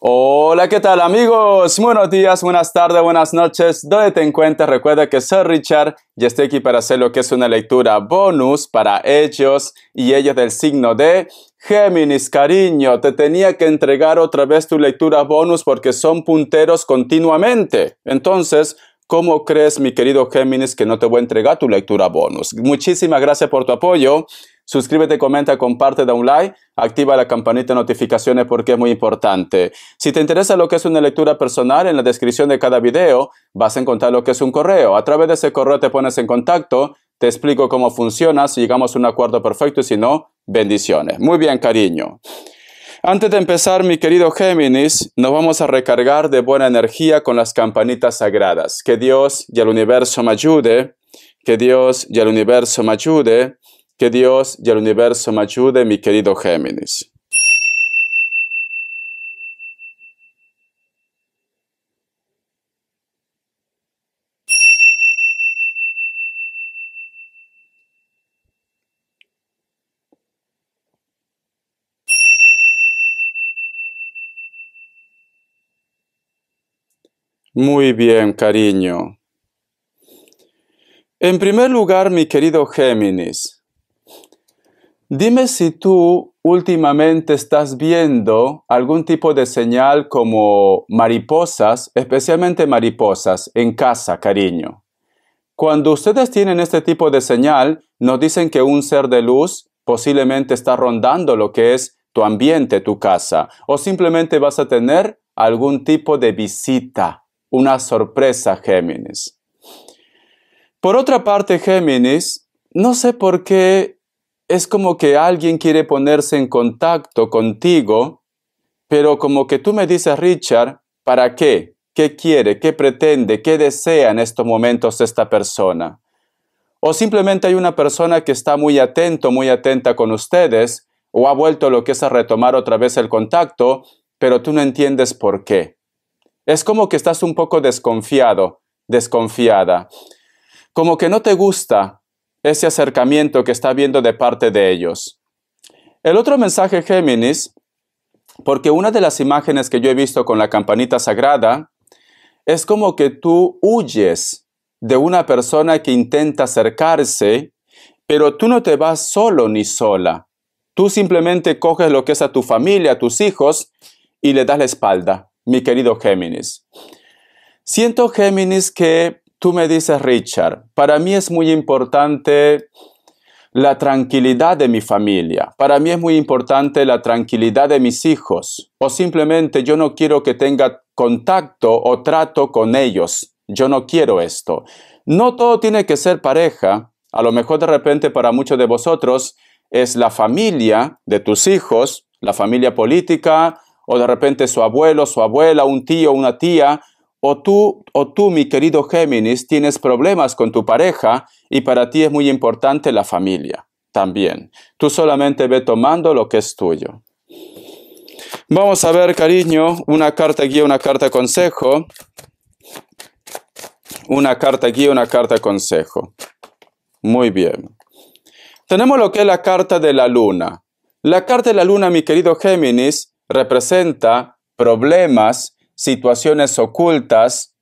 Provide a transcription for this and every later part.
Hola, ¿qué tal amigos? Buenos días, buenas tardes, buenas noches. ¿Dónde te encuentras? Recuerda que soy Richard y estoy aquí para hacer lo que es una lectura bonus para ellos y ellas del signo de Géminis. Cariño, te tenía que entregar otra vez tu lectura bonus porque son punteros continuamente. Entonces, ¿cómo crees, mi querido Géminis, que no te voy a entregar tu lectura bonus? Muchísimas gracias por tu apoyo. Suscríbete, comenta, comparte, da un like, activa la campanita de notificaciones porque es muy importante. Si te interesa lo que es una lectura personal, en la descripción de cada video vas a encontrar lo que es un correo. A través de ese correo te pones en contacto, te explico cómo funciona, si llegamos a un acuerdo perfecto y si no, bendiciones. Muy bien, cariño. Antes de empezar, mi querido Géminis, nos vamos a recargar de buena energía con las campanitas sagradas. Que Dios y el universo me ayude, que Dios y el universo me ayude. Que Dios y el universo me ayude, mi querido Géminis. Muy bien, cariño. En primer lugar, mi querido Géminis, dime si tú últimamente estás viendo algún tipo de señal como mariposas, especialmente mariposas, en casa, cariño. Cuando ustedes tienen este tipo de señal, nos dicen que un ser de luz posiblemente está rondando lo que es tu ambiente, tu casa, o simplemente vas a tener algún tipo de visita, una sorpresa, Géminis. Por otra parte, Géminis, no sé por qué es como que alguien quiere ponerse en contacto contigo, pero como que tú me dices, Richard, ¿para qué? ¿Qué quiere? ¿Qué pretende? ¿Qué desea en estos momentos esta persona? O simplemente hay una persona que está muy atento, muy atenta con ustedes, o ha vuelto lo que es a retomar otra vez el contacto, pero tú no entiendes por qué. Es como que estás un poco desconfiado, desconfiada. Como que no te gusta ese acercamiento que está viendo de parte de ellos. El otro mensaje, Géminis, porque una de las imágenes que yo he visto con la campanita sagrada es como que tú huyes de una persona que intenta acercarse, pero tú no te vas solo ni sola. Tú simplemente coges lo que es a tu familia, a tus hijos, y le das la espalda, mi querido Géminis. Siento, Géminis, que tú me dices, Richard, para mí es muy importante la tranquilidad de mi familia. Para mí es muy importante la tranquilidad de mis hijos. O simplemente yo no quiero que tenga contacto o trato con ellos. Yo no quiero esto. No todo tiene que ser pareja. A lo mejor de repente para muchos de vosotros es la familia de tus hijos, la familia política, o de repente su abuelo, su abuela, un tío, una tía. O tú, mi querido Géminis, tienes problemas con tu pareja y para ti es muy importante la familia también. Tú solamente ve tomando lo que es tuyo. Vamos a ver, cariño, una carta guía, una carta consejo. Una carta guía, una carta consejo. Muy bien. Tenemos lo que es la carta de la luna. La carta de la luna, mi querido Géminis, representa problemas, situaciones ocultas,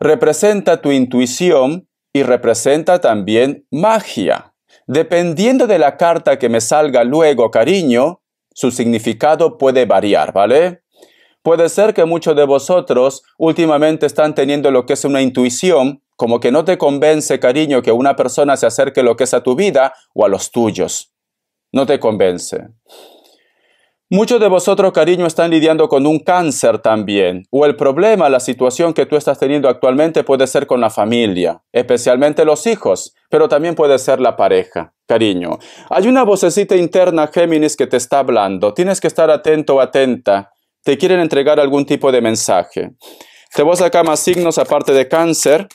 representa tu intuición y representa también magia. Dependiendo de la carta que me salga luego, cariño, su significado puede variar, ¿vale? Puede ser que muchos de vosotros últimamente están teniendo lo que es una intuición, como que no te convence, cariño, que una persona se acerque lo que es a tu vida o a los tuyos. No te convence. Muchos de vosotros, cariño, están lidiando con un cáncer también, o el problema, la situación que tú estás teniendo actualmente puede ser con la familia, especialmente los hijos, pero también puede ser la pareja, cariño. Hay una vocecita interna, Géminis, que te está hablando. Tienes que estar atento o atenta. Te quieren entregar algún tipo de mensaje. Te voy a sacar más signos aparte de cáncer.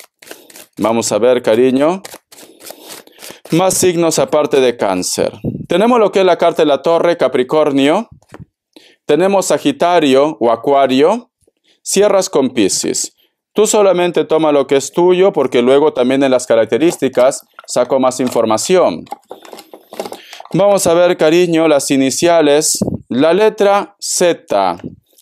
Vamos a ver, cariño. Más signos aparte de cáncer. Tenemos lo que es la carta de la torre, Capricornio. Tenemos Sagitario o Acuario. Cierras con Piscis. Tú solamente toma lo que es tuyo porque luego también en las características saco más información. Vamos a ver, cariño, las iniciales. La letra Z.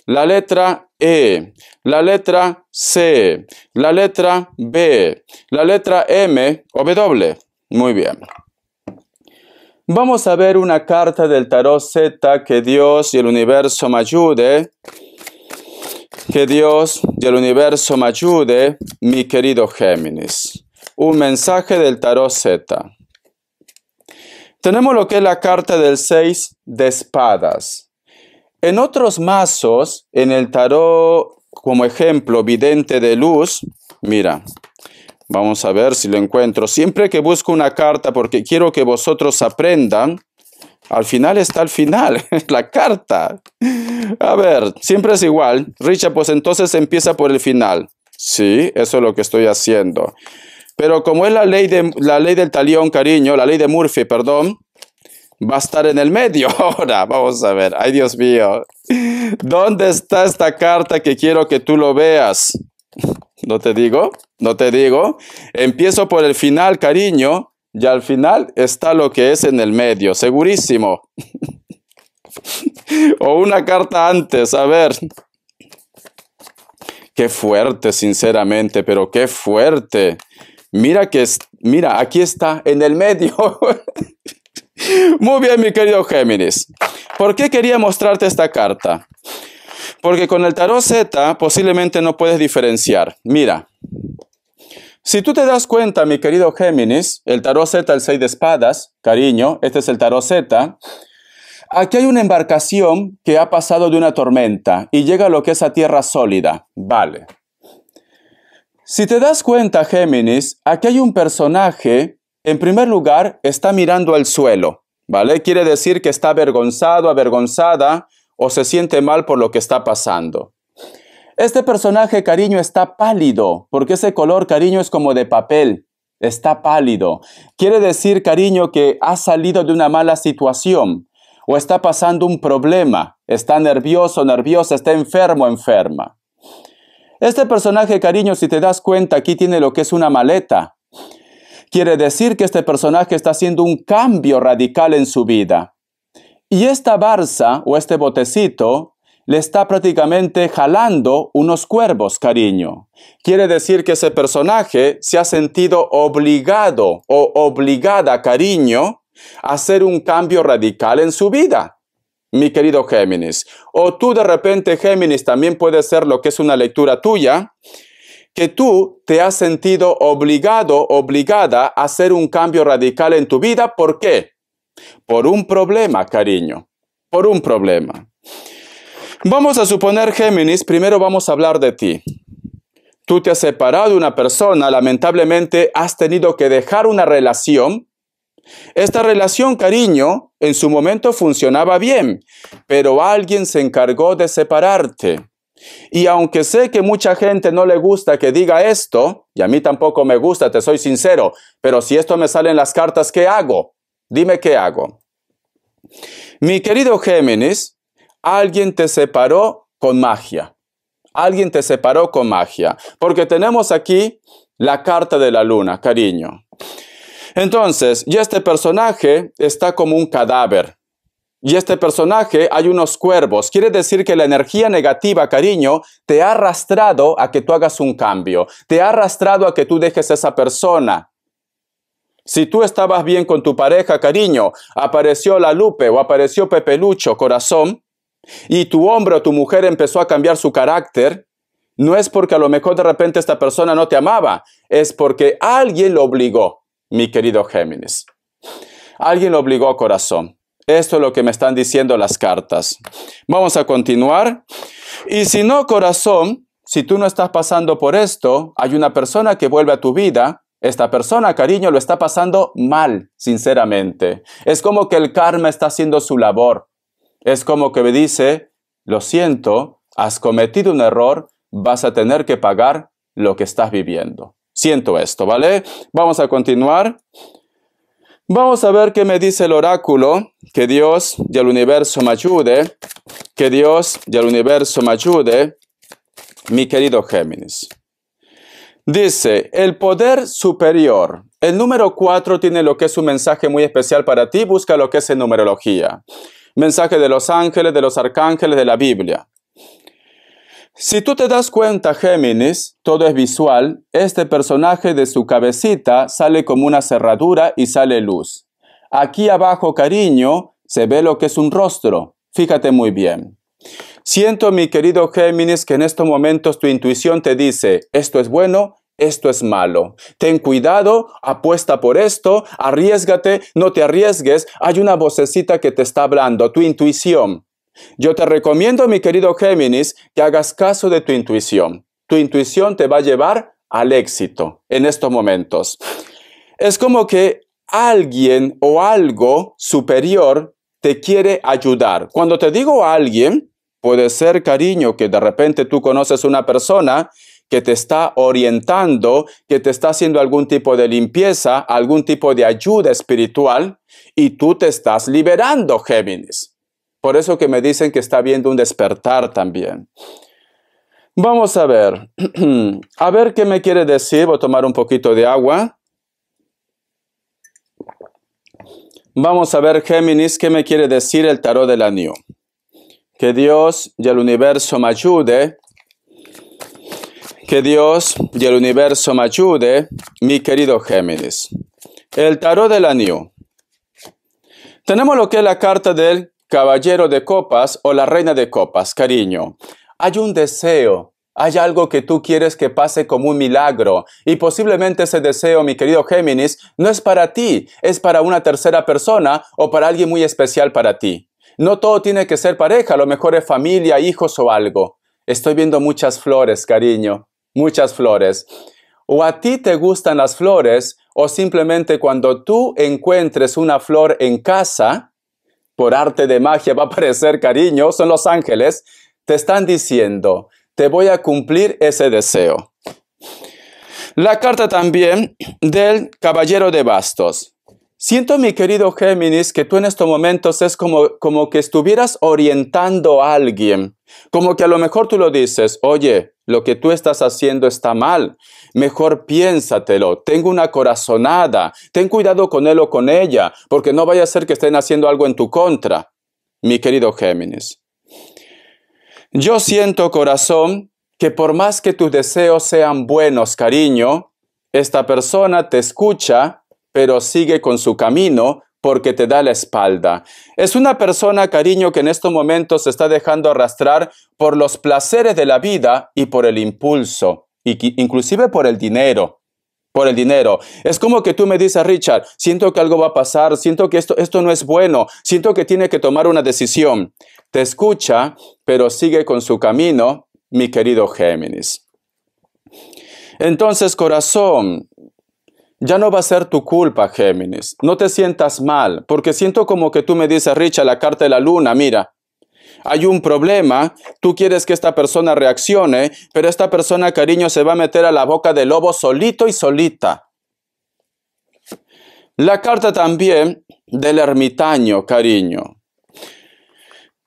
la letra E, la letra C, la letra B, la letra M o W. Muy bien. Vamos a ver una carta del tarot Z. Que Dios y el universo me ayude. Que Dios y el universo me ayude, mi querido Géminis. Un mensaje del tarot Z. Tenemos lo que es la carta del 6 de espadas. En otros mazos, en el tarot, como ejemplo, vidente de luz, mira, vamos a ver si lo encuentro. Siempre que busco una carta, porque quiero que vosotros aprendan, al final está al final, la carta. A ver, siempre es igual. Richard, pues entonces empieza por el final. Sí, eso es lo que estoy haciendo. Pero como es la ley del talión, cariño, la ley de Murphy, perdón, va a estar en el medio. Ahora, vamos a ver. Ay, Dios mío. ¿Dónde está esta carta que quiero que tú lo veas? ¿No te digo? ¿No te digo? Empiezo por el final, cariño, y al final está lo que es en el medio. Segurísimo. O una carta antes, a ver. Qué fuerte, sinceramente, pero qué fuerte. Mira, aquí está, en el medio. Muy bien, mi querido Géminis. ¿Por qué quería mostrarte esta carta? Porque con el tarot Z posiblemente no puedes diferenciar. Mira, si tú te das cuenta, mi querido Géminis, el tarot Z, el 6 de espadas, cariño, este es el tarot Z. Aquí hay una embarcación que ha pasado de una tormenta y llega a lo que es a tierra sólida. Vale. Si te das cuenta, Géminis, aquí hay un personaje. En primer lugar, está mirando al suelo, ¿vale? Quiere decir que está avergonzado, avergonzada o se siente mal por lo que está pasando. Este personaje, cariño, está pálido, porque ese color, cariño, es como de papel. Está pálido. Quiere decir, cariño, que ha salido de una mala situación o está pasando un problema. Está nervioso, nerviosa, está enfermo, enferma. Este personaje, cariño, si te das cuenta, aquí tiene lo que es una maleta. Quiere decir que este personaje está haciendo un cambio radical en su vida. Y esta barza o este botecito le está prácticamente jalando unos cuervos, cariño. Quiere decir que ese personaje se ha sentido obligado o obligada, cariño, a hacer un cambio radical en su vida, mi querido Géminis. O tú de repente, Géminis, también puede ser lo que es una lectura tuya, que tú te has sentido obligado, obligada a hacer un cambio radical en tu vida. ¿Por qué? Por un problema, cariño. Por un problema. Vamos a suponer, Géminis, primero vamos a hablar de ti. Tú te has separado de una persona, lamentablemente has tenido que dejar una relación. Esta relación, cariño, en su momento funcionaba bien, pero alguien se encargó de separarte. Y aunque sé que mucha gente no le gusta que diga esto, y a mí tampoco me gusta, te soy sincero, pero si esto me sale en las cartas, ¿qué hago? Dime qué hago. Mi querido Géminis, alguien te separó con magia. Alguien te separó con magia, porque tenemos aquí la carta de la luna, cariño. Entonces, ya este personaje está como un cadáver. Y este personaje hay unos cuervos. Quiere decir que la energía negativa, cariño, te ha arrastrado a que tú hagas un cambio. Te ha arrastrado a que tú dejes a esa persona. Si tú estabas bien con tu pareja, cariño, apareció la Lupe o apareció Pepe Lucho, corazón, y tu hombre o tu mujer empezó a cambiar su carácter, no es porque a lo mejor de repente esta persona no te amaba, es porque alguien lo obligó, mi querido Géminis. Alguien lo obligó, corazón. Esto es lo que me están diciendo las cartas. Vamos a continuar. Y si no, corazón, si tú no estás pasando por esto, hay una persona que vuelve a tu vida. Esta persona, cariño, lo está pasando mal, sinceramente. Es como que el karma está haciendo su labor. Es como que me dice, lo siento, has cometido un error, vas a tener que pagar lo que estás viviendo. Siento esto, ¿vale? Vamos a continuar. Vamos a ver qué me dice el oráculo. Que Dios y el universo me ayude. Que Dios y el universo me ayude, mi querido Géminis. Dice, el poder superior. El número 4 tiene lo que es un mensaje muy especial para ti. Busca lo que es en numerología. Mensaje de los ángeles, de los arcángeles, de la Biblia. Si tú te das cuenta, Géminis, todo es visual, este personaje de su cabecita sale como una cerradura y sale luz. Aquí abajo, cariño, se ve lo que es un rostro. Fíjate muy bien. Siento, mi querido Géminis, que en estos momentos tu intuición te dice, esto es bueno, esto es malo. Ten cuidado, apuesta por esto, arriésgate, no te arriesgues. Hay una vocecita que te está hablando, tu intuición. Yo te recomiendo, mi querido Géminis, que hagas caso de tu intuición. Tu intuición te va a llevar al éxito en estos momentos. Es como que alguien o algo superior te quiere ayudar. Cuando te digo alguien, puede ser, cariño, que de repente tú conoces una persona que te está orientando, que te está haciendo algún tipo de limpieza, algún tipo de ayuda espiritual, y tú te estás liberando, Géminis. Por eso que me dicen que está habiendo un despertar también. Vamos a ver. A ver qué me quiere decir. Voy a tomar un poquito de agua. Vamos a ver, Géminis, qué me quiere decir el tarot del año. Que Dios y el universo me ayude. Que Dios y el universo me ayude, mi querido Géminis. El tarot del año. Tenemos lo que es la carta del Caballero de Copas o la Reina de Copas, cariño. Hay un deseo, hay algo que tú quieres que pase como un milagro y posiblemente ese deseo, mi querido Géminis, no es para ti, es para una tercera persona o para alguien muy especial para ti. No todo tiene que ser pareja, a lo mejor es familia, hijos o algo. Estoy viendo muchas flores, cariño, muchas flores. O a ti te gustan las flores o simplemente cuando tú encuentres una flor en casa, por arte de magia va a aparecer, cariño, son los ángeles, te están diciendo, te voy a cumplir ese deseo. La carta también del Caballero de Bastos. Siento, mi querido Géminis, que tú en estos momentos es como que estuvieras orientando a alguien. Como que a lo mejor tú lo dices, oye, lo que tú estás haciendo está mal. Mejor piénsatelo, tengo una corazonada, ten cuidado con él o con ella, porque no vaya a ser que estén haciendo algo en tu contra, mi querido Géminis. Yo siento, corazón, que por más que tus deseos sean buenos, cariño, esta persona te escucha, pero sigue con su camino porque te da la espalda. Es una persona, cariño, que en estos momentos se está dejando arrastrar por los placeres de la vida y por el impulso, inclusive por el dinero. Por el dinero. Es como que tú me dices, Richard, siento que algo va a pasar, siento que esto no es bueno, siento que tiene que tomar una decisión. Te escucha, pero sigue con su camino, mi querido Géminis. Entonces, corazón, ya no va a ser tu culpa, Géminis. No te sientas mal, porque siento como que tú me dices, Richard, la carta de la luna, mira, hay un problema, tú quieres que esta persona reaccione, pero esta persona, cariño, se va a meter a la boca del lobo solito y solita. La carta también del ermitaño, cariño.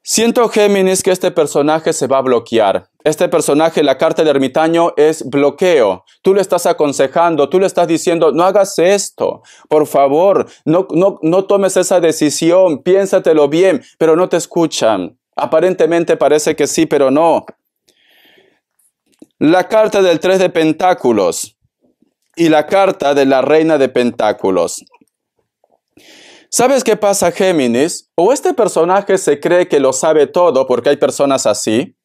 Siento, Géminis, que este personaje se va a bloquear. Este personaje, la carta del ermitaño, es bloqueo. Tú le estás aconsejando, tú le estás diciendo, no hagas esto, por favor, no tomes esa decisión, piénsatelo bien, pero no te escuchan. Aparentemente parece que sí, pero no. La carta del 3 de Pentáculos y la carta de la Reina de Pentáculos. ¿Sabes qué pasa, Géminis? O este personaje se cree que lo sabe todo, porque hay personas así,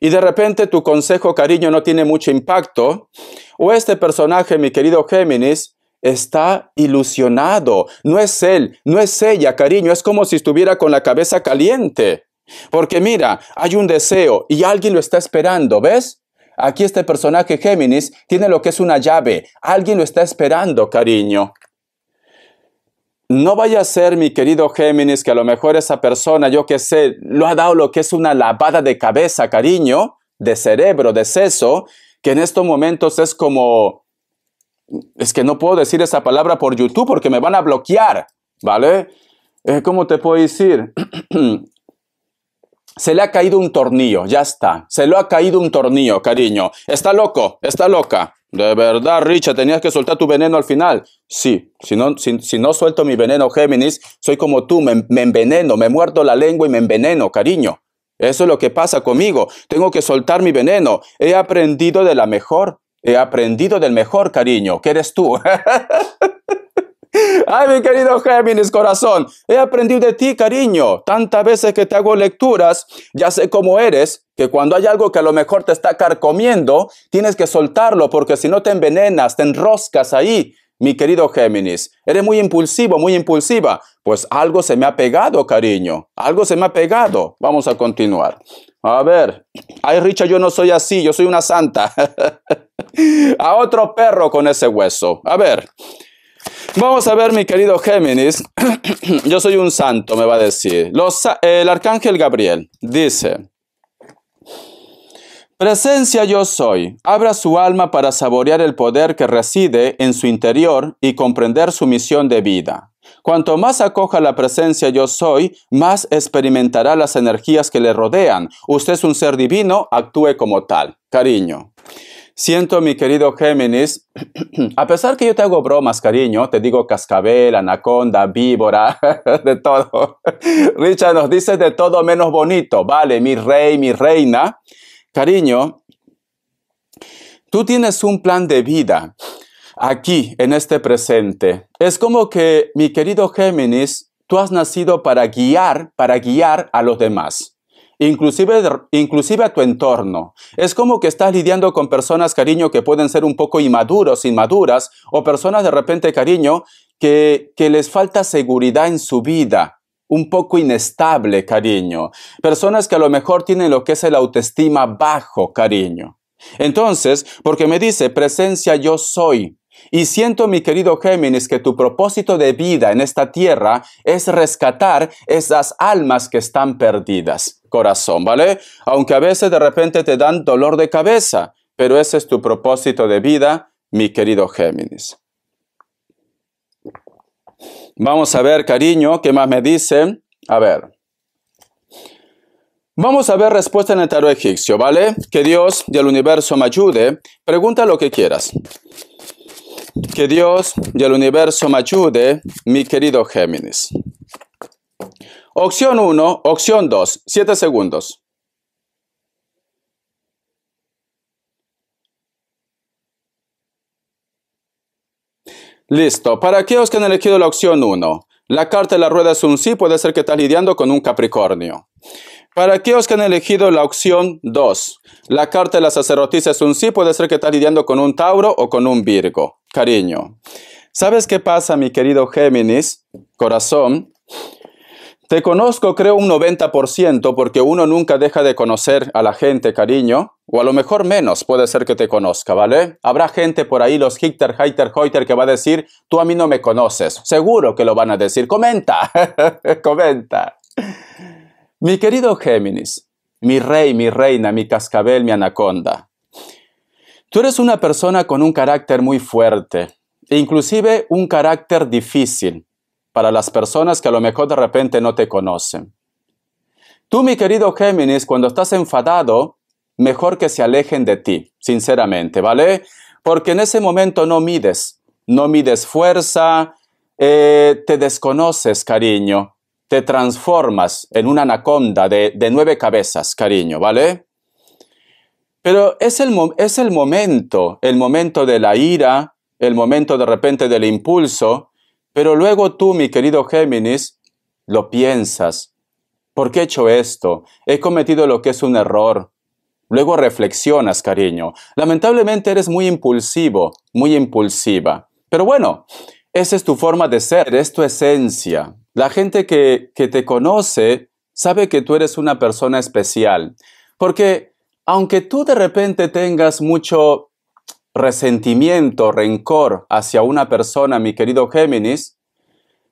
y de repente tu consejo, cariño, no tiene mucho impacto, o este personaje, mi querido Géminis, está ilusionado. No es él, no es ella, cariño, es como si estuviera con la cabeza caliente. Porque mira, hay un deseo y alguien lo está esperando, ¿ves? Aquí este personaje Géminis tiene lo que es una llave. Alguien lo está esperando, cariño. No vaya a ser, mi querido Géminis, que a lo mejor esa persona, yo qué sé, lo ha dado lo que es una lavada de cabeza, cariño, de cerebro, de seso, que en estos momentos es como... Es que no puedo decir esa palabra por YouTube porque me van a bloquear, ¿vale? ¿Cómo te puedo decir? Se le ha caído un tornillo, ya está. Se le ha caído un tornillo, cariño. Está loco, está loca. De verdad, Richard, tenías que soltar tu veneno al final. Sí, si no suelto mi veneno, Géminis, soy como tú, me enveneno, me muerdo la lengua y me enveneno, cariño. Eso es lo que pasa conmigo. Tengo que soltar mi veneno. He aprendido de la mejor. He aprendido del mejor, cariño, que eres tú. Ay, mi querido Géminis, corazón, he aprendido de ti, cariño. Tantas veces que te hago lecturas, ya sé cómo eres, que cuando hay algo que a lo mejor te está carcomiendo, tienes que soltarlo, porque si no te envenenas, te enroscas ahí, mi querido Géminis. Eres muy impulsivo, muy impulsiva. Pues algo se me ha pegado, cariño. Algo se me ha pegado. Vamos a continuar. A ver. Ay, Richard, yo no soy así, yo soy una santa. A otro perro con ese hueso. A ver. Vamos a ver, mi querido Géminis. Yo soy un santo, me va a decir. El arcángel Gabriel dice: presencia yo soy. Abra su alma para saborear el poder que reside en su interior y comprender su misión de vida. Cuanto más acoja la presencia yo soy, más experimentará las energías que le rodean. Usted es un ser divino, actúe como tal. Cariño. Siento, mi querido Géminis, a pesar que yo te hago bromas, cariño, te digo cascabel, anaconda, víbora, de todo. Richard nos dice de todo menos bonito. Vale, mi rey, mi reina. Cariño, tú tienes un plan de vida aquí, en este presente. Es como que, mi querido Géminis, tú has nacido para guiar a los demás. Inclusive a tu entorno. Es como que estás lidiando con personas, cariño, que pueden ser un poco inmaduros, inmaduras, o personas de repente, cariño, que les falta seguridad en su vida, un poco inestable, cariño. Personas que a lo mejor tienen lo que es el autoestima bajo, cariño. Entonces, porque me dice, presencia yo soy. Y siento, mi querido Géminis, que tu propósito de vida en esta tierra es rescatar esas almas que están perdidas, corazón, ¿vale? Aunque a veces de repente te dan dolor de cabeza, pero ese es tu propósito de vida, mi querido Géminis. Vamos a ver, cariño, ¿qué más me dicen? A ver. Vamos a ver respuesta en el tarot egipcio, ¿vale? Que Dios y el universo me ayude. Pregunta lo que quieras. Que Dios y el universo me ayude, mi querido Géminis. Opción 1, opción 2, 7 segundos. Listo. Para aquellos que han elegido la opción 1, la carta de la rueda es un sí, puede ser que estás lidiando con un Capricornio. Para aquellos que han elegido la opción 2, la carta de la sacerdotisa es un sí, puede ser que estás lidiando con un Tauro o con un Virgo. Cariño. ¿Sabes qué pasa, mi querido Géminis? Corazón. Te conozco, creo, un 90%, porque uno nunca deja de conocer a la gente, cariño. O a lo mejor menos puede ser que te conozca, ¿vale? Habrá gente por ahí, los Hitter, Hater, Hoiter, que va a decir, tú a mí no me conoces. Seguro que lo van a decir. Comenta, comenta. Mi querido Géminis, mi rey, mi reina, mi cascabel, mi anaconda. Tú eres una persona con un carácter muy fuerte, e inclusive un carácter difícil para las personas que a lo mejor de repente no te conocen. Tú, mi querido Géminis, cuando estás enfadado, mejor que se alejen de ti, sinceramente, ¿vale? Porque en ese momento no mides fuerza, te desconoces, cariño. Te transformas en una anaconda de 9 cabezas, cariño, ¿vale? Pero es el momento de la ira, el momento de repente del impulso, pero luego tú, mi querido Géminis, lo piensas. ¿Por qué he hecho esto? He cometido lo que es un error. Luego reflexionas, cariño. Lamentablemente eres muy impulsivo, muy impulsiva. Pero bueno, esa es tu forma de ser, es tu esencia. La gente que te conoce sabe que tú eres una persona especial. Porque aunque tú de repente tengas mucho resentimiento, rencor hacia una persona, mi querido Géminis,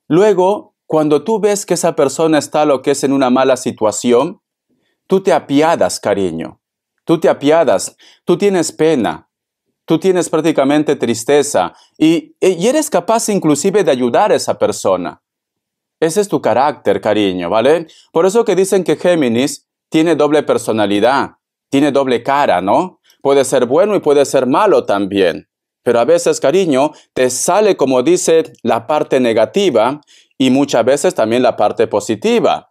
luego, cuando tú ves que esa persona está lo que es en una mala situación, tú te apiadas, cariño. Tú te apiadas, tú tienes pena, tú tienes prácticamente tristeza y eres capaz inclusive de ayudar a esa persona. Ese es tu carácter, cariño, ¿vale? Por eso que dicen que Géminis tiene doble personalidad, tiene doble cara, ¿no? Puede ser bueno y puede ser malo también. Pero a veces, cariño, te sale, como dice, la parte negativa y muchas veces también la parte positiva.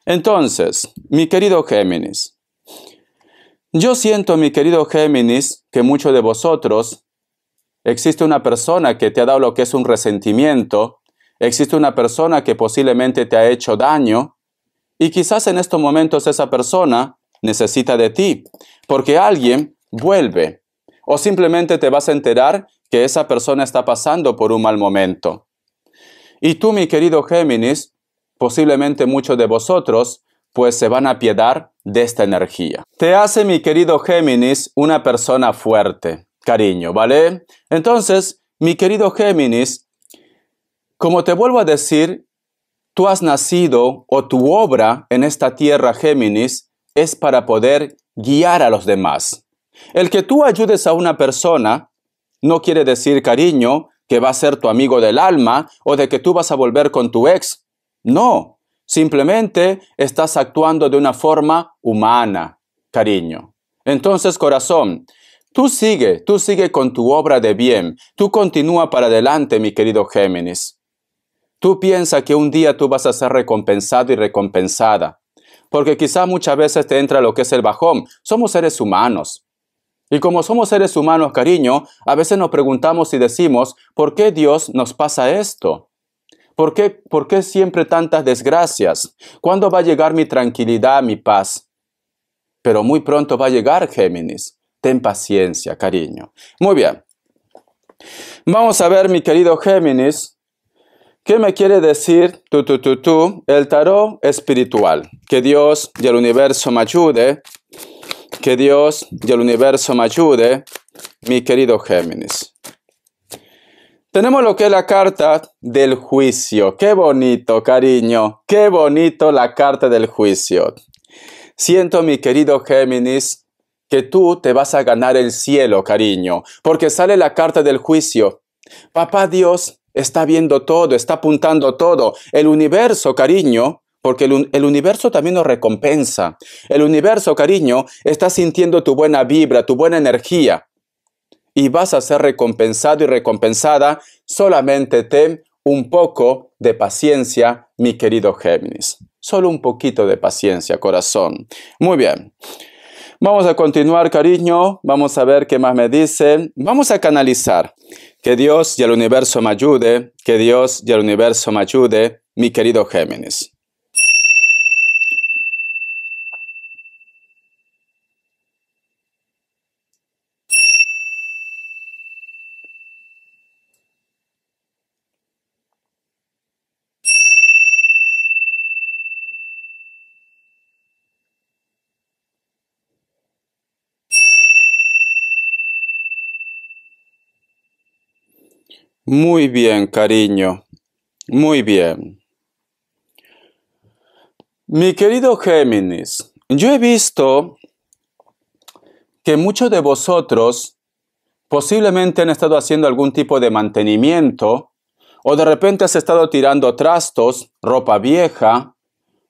Entonces, mi querido Géminis, yo siento, mi querido Géminis, que muchos de vosotros existe una persona que te ha dado lo que es un resentimiento, existe una persona que posiblemente te ha hecho daño, y quizás en estos momentos esa persona necesita de ti, porque alguien vuelve, o simplemente te vas a enterar que esa persona está pasando por un mal momento. Y tú, mi querido Géminis, posiblemente muchos de vosotros, pues se van a apiadar de esta energía. Te hace, mi querido Géminis, una persona fuerte, cariño, ¿vale? Entonces, mi querido Géminis, como te vuelvo a decir, tú has nacido o tu obra en esta tierra, Géminis, es para poder guiar a los demás. El que tú ayudes a una persona no quiere decir, cariño, que va a ser tu amigo del alma o de que tú vas a volver con tu ex. No, simplemente estás actuando de una forma humana, cariño. Entonces, corazón, tú sigue con tu obra de bien. Tú continúa para adelante, mi querido Géminis. Tú piensas que un día tú vas a ser recompensado y recompensada. Porque quizá muchas veces te entra lo que es el bajón. Somos seres humanos. Y como somos seres humanos, cariño, a veces nos preguntamos y decimos, ¿por qué Dios nos pasa esto? ¿Por qué siempre tantas desgracias? ¿Cuándo va a llegar mi tranquilidad, mi paz? Pero muy pronto va a llegar, Géminis. Ten paciencia, cariño. Muy bien. Vamos a ver, mi querido Géminis, ¿qué me quiere decir el tarot espiritual? Que Dios y el universo me ayude. Que Dios y el universo me ayude, mi querido Géminis. Tenemos lo que es la carta del juicio. ¡Qué bonito, cariño! ¡Qué bonito la carta del juicio! Siento, mi querido Géminis, que tú te vas a ganar el cielo, cariño, porque sale la carta del juicio. Papá Dios está viendo todo, está apuntando todo. El universo, cariño, porque el universo también nos recompensa. El universo, cariño, está sintiendo tu buena vibra, tu buena energía. Y vas a ser recompensado y recompensada. Solamente ten un poco de paciencia, mi querido Géminis. Solo un poquito de paciencia, corazón. Muy bien. Vamos a continuar, cariño. Vamos a ver qué más me dicen. Vamos a canalizar. Que Dios y el universo me ayude. Que Dios y el universo me ayude, mi querido Géminis. Muy bien, cariño. Muy bien. Mi querido Géminis, yo he visto que muchos de vosotros posiblemente han estado haciendo algún tipo de mantenimiento, o de repente has estado tirando trastos, ropa vieja,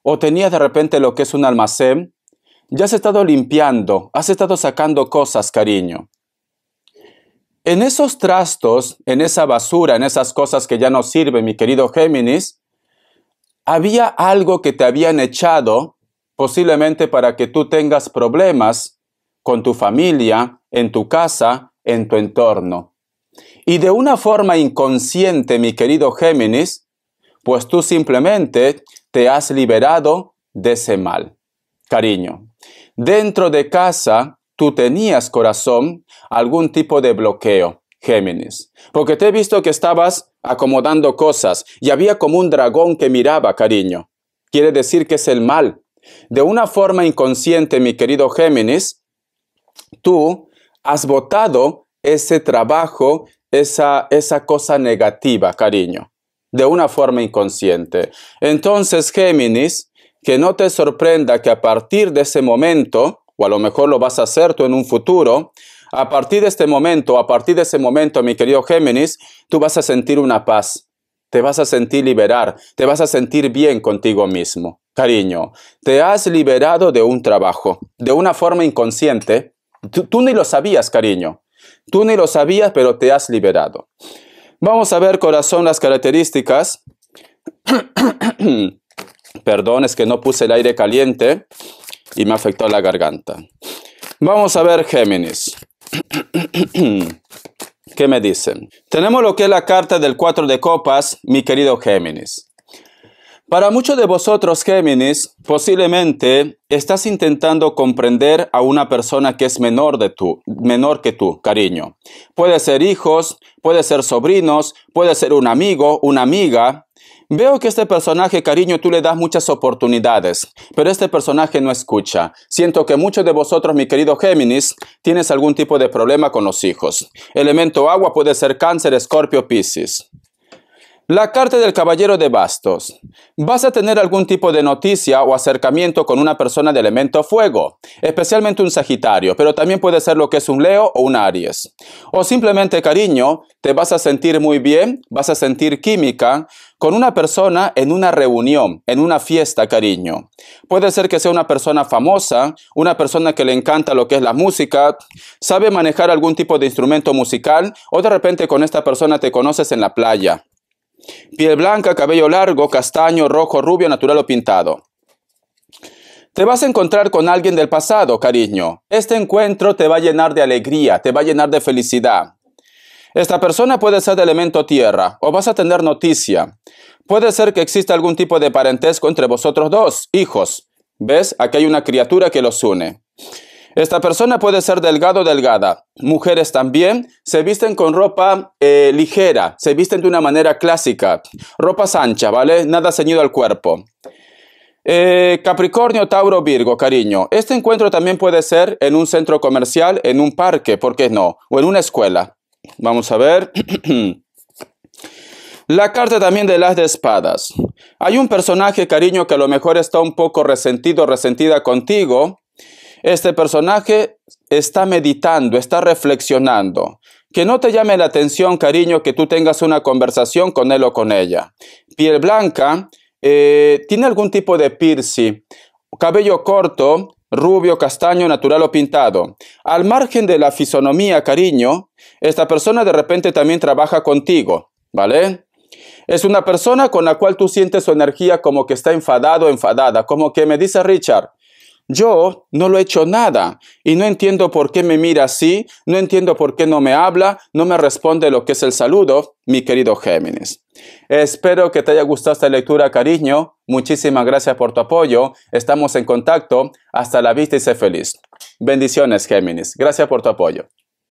o tenías de repente lo que es un almacén. Ya has estado limpiando, has estado sacando cosas, cariño. En esos trastos, en esa basura, en esas cosas que ya no sirven, mi querido Géminis, había algo que te habían echado, posiblemente para que tú tengas problemas con tu familia, en tu casa, en tu entorno. Y de una forma inconsciente, mi querido Géminis, pues tú simplemente te has liberado de ese mal. Cariño, dentro de casa tú tenías, corazón, algún tipo de bloqueo, Géminis, porque te he visto que estabas acomodando cosas y había como un dragón que miraba, cariño. Quiere decir que es el mal. De una forma inconsciente, mi querido Géminis, tú has botado ese trabajo, esa cosa negativa, cariño, de una forma inconsciente. Entonces, Géminis, que no te sorprenda que a partir de ese momento, o a lo mejor lo vas a hacer tú en un futuro, a partir de este momento, mi querido Géminis, tú vas a sentir una paz, te vas a sentir liberar, te vas a sentir bien contigo mismo. Cariño, te has liberado de un trabajo, de una forma inconsciente. Tú ni lo sabías, cariño. Tú ni lo sabías, pero te has liberado. Vamos a ver, corazón, las características Perdón, es que no puse el aire caliente y me afectó la garganta. Vamos a ver Géminis. ¿Qué me dicen? Tenemos lo que es la carta del 4 de copas, mi querido Géminis. Para muchos de vosotros, Géminis, posiblemente estás intentando comprender a una persona que es menor que tú, cariño. Puede ser hijos, puede ser sobrinos, puede ser un amigo, una amiga. Veo que este personaje, cariño, tú le das muchas oportunidades, pero este personaje no escucha. Siento que muchos de vosotros, mi querido Géminis, tienes algún tipo de problema con los hijos. Elemento agua puede ser Cáncer, Escorpio, Piscis. La carta del Caballero de Bastos. Vas a tener algún tipo de noticia o acercamiento con una persona de elemento fuego, especialmente un Sagitario, pero también puede ser lo que es un Leo o un Aries. O simplemente, cariño, te vas a sentir muy bien, vas a sentir química con una persona en una reunión, en una fiesta, cariño. Puede ser que sea una persona famosa, una persona que le encanta lo que es la música, sabe manejar algún tipo de instrumento musical, o de repente con esta persona te conoces en la playa. Piel blanca, cabello largo, castaño, rojo, rubio, natural o pintado. Te vas a encontrar con alguien del pasado, cariño. Este encuentro te va a llenar de alegría, te va a llenar de felicidad. Esta persona puede ser de elemento tierra o vas a tener noticia. Puede ser que exista algún tipo de parentesco entre vosotros dos, hijos. ¿Ves? Aquí hay una criatura que los une. Esta persona puede ser delgado o delgada. Mujeres también se visten con ropa ligera, se visten de una manera clásica. Ropas anchas, ¿vale? Nada ceñido al cuerpo. Capricornio, Tauro, Virgo, cariño. Este encuentro también puede ser en un centro comercial, en un parque, ¿por qué no? O en una escuela. Vamos a ver. La carta también de las de espadas. Hay un personaje, cariño, que a lo mejor está un poco resentido, resentida contigo. Este personaje está meditando, está reflexionando. Que no te llame la atención, cariño, que tú tengas una conversación con él o con ella. Piel blanca, tiene algún tipo de piercing, cabello corto, rubio, castaño, natural o pintado. Al margen de la fisonomía, cariño, esta persona de repente también trabaja contigo, ¿vale? Es una persona con la cual tú sientes su energía como que está enfadado o enfadada, como que me dice Richard, yo no lo he hecho nada y no entiendo por qué me mira así, no entiendo por qué no me habla, no me responde lo que es el saludo, mi querido Géminis. Espero que te haya gustado esta lectura, cariño. Muchísimas gracias por tu apoyo. Estamos en contacto. Hasta la vista y sé feliz. Bendiciones, Géminis. Gracias por tu apoyo.